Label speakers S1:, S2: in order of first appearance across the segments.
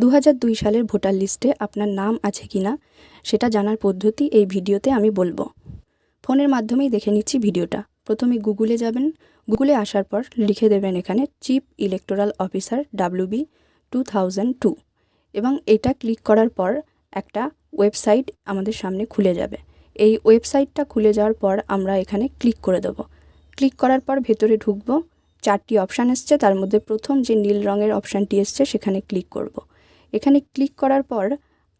S1: 2002 সালের ভোটার লিস্টে আপনার নাম আছে কিনা সেটা জানার পদ্ধতি এই ভিডিওতে আমি বলবো। ফোনের মাধ্যমেই দেখে নিচ্ছি ভিডিওটা। প্রথমে গুগলে যাবেন। গুগলে আসার পর লিখে দেবেন এখানে চিফ ইলেকটোরাল অফিসার WB 2002 এবং এটা ক্লিক করার পর একটা ওয়েবসাইট আমাদের সামনে খুলে যাবে। এই ওয়েবসাইটটা খুলে যাওয়ার পর আমরা এখানে ক্লিক করে দেবো। ক্লিক করার পর ভেতরে ঢুকবো। 4টি অপশান এসছে, তার মধ্যে প্রথম যে নীল রঙের অপশানটি এসছে সেখানে ক্লিক করব। এখানে ক্লিক করার পর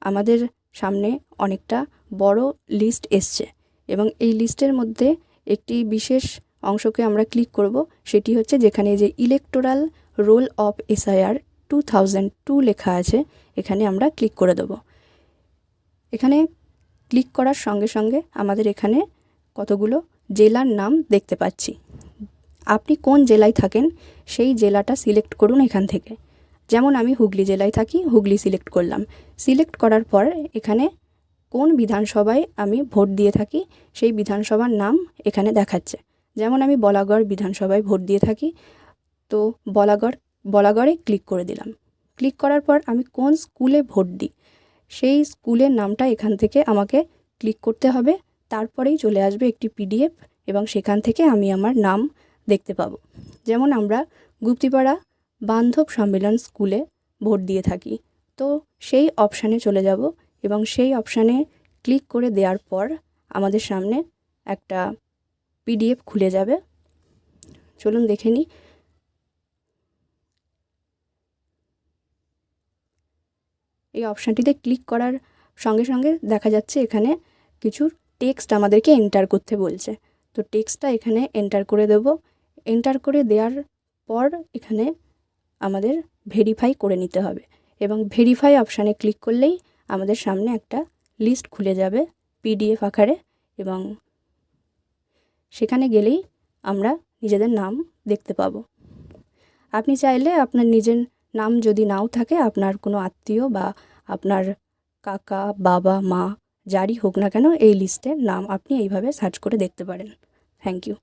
S1: আমাদের সামনে অনেকটা বড় লিস্ট এসছে এবং এই লিস্টের মধ্যে একটি বিশেষ অংশকে আমরা ক্লিক করব। সেটি হচ্ছে যেখানে যে ইলেকটোরাল রোল অফ SIR 2002 লেখা আছে, এখানে আমরা ক্লিক করে দেব। এখানে ক্লিক করার সঙ্গে সঙ্গে আমাদের এখানে কতগুলো জেলার নাম দেখতে পাচ্ছি। আপনি কোন জেলায় থাকেন সেই জেলাটা সিলেক্ট করুন এখান থেকে। যেমন আমি হুগলি জেলায় থাকি, হুগলি সিলেক্ট করলাম। সিলেক্ট করার পর এখানে কোন বিধানসভায় আমি ভোট দিয়ে থাকি সেই বিধানসভার নাম এখানে দেখাচ্ছে। যেমন আমি বলাগড় বিধানসভায় ভোট দিয়ে থাকি, তো বলাগড়ে ক্লিক করে দিলাম। ক্লিক করার পর আমি কোন স্কুলে ভোট দিই সেই স্কুলের নামটা এখান থেকে আমাকে ক্লিক করতে হবে। তারপরেই চলে আসবে একটি PDF এবং সেখান থেকে আমি আমার নাম দেখতে পাবো। যেমন আমরা গুপ্তিপাড়া বান্ধব সম্মেলন স্কুলে ভোট দিয়ে থাকি, তো সেই অপশানে চলে যাব এবং সেই অপশানে ক্লিক করে দেওয়ার পর আমাদের সামনে একটা PDF খুলে যাবে। চলুন দেখে নিই। এই অপশানটিতে ক্লিক করার সঙ্গে সঙ্গে দেখা যাচ্ছে এখানে কিছু টেক্সট আমাদেরকে এন্টার করতে বলছে। তো টেক্সটটা এখানে এন্টার করে দেব। এন্টার করে দেওয়ার পর এখানে আমাদের ভেরিফাই করে নিতে হবে এবং ভেরিফাই অপশানে ক্লিক করলেই আমাদের সামনে একটা লিস্ট খুলে যাবে PDF আকারে এবং সেখানে গেলেই আমরা নিজেদের নাম দেখতে পাবো। আপনি চাইলে আপনার নিজের নাম যদি নাও থাকে, আপনার কোনো আত্মীয় বা আপনার কাকা, বাবা, মা যারই হোক না কেন এই লিস্টের নাম আপনি এইভাবে সার্চ করে দেখতে পারেন। Thank you.